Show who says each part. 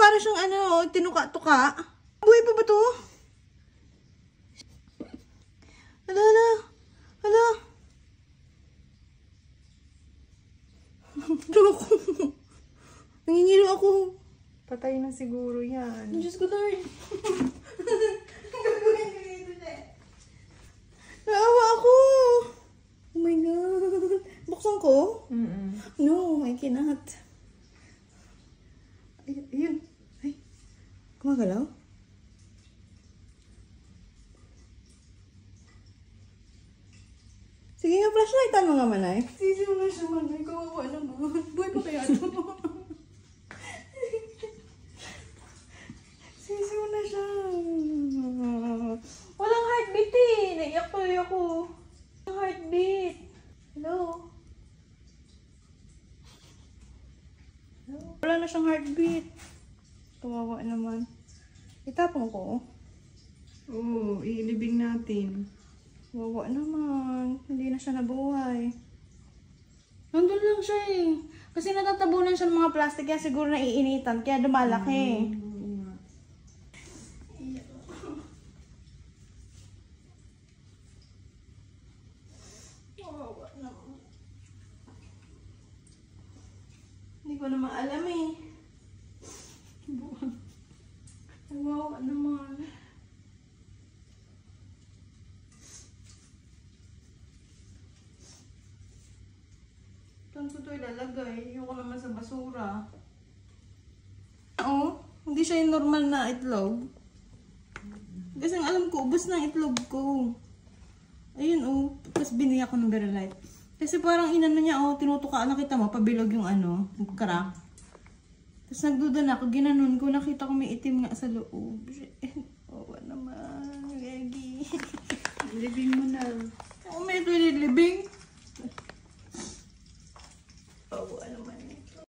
Speaker 1: para siyang ano, tinuka-tuka. Buhay pa ba to? Hala, hala. Hala. Ako. Nangingilo ako.
Speaker 2: Patay na siguro yan.
Speaker 1: Diyos ko, Lord. Naawa ako. Oh my God. Buksan ko? No, I cannot. Ayun. Ay. Gumagalaw? Sige nga, flashlightan mo nga, Manay. Sisiw na siya, Manay. Kawawa naman. Buhay pa kaya ito? Sisiw na siya. Walang heartbeat eh. Naiyak tuloy ako. Walang heartbeat. Hello? Hello? Wala na siyang heartbeat. Kawawa naman. Itapon ko.
Speaker 2: Oo, ilibing natin.
Speaker 1: Wawa naman. Hindi na siya nabuhay. Nandun lang siya eh. Kasi natatabunan siya ng mga plastic kaya siguro naiinitan. Kaya dumalaki. Wawa naman. Hindi ko naman alam eh. Wawa naman. Saan ko ito ilalagay? Ayoko naman sa basura. Oo, hindi siya yung normal na itlog. Kasi ang alam ko, ubos na ang itlog ko. Ayun oh, tapos binigyan ko ng Verilight. Kasi parang inano niya, oh, tinutukaan, nakita mo, pabilog yung ano, crack. Tapos nagduda na ako, ginanon ko, nakita ko may itim nga sa loob. Oo naman, Reggie.
Speaker 2: Ilibing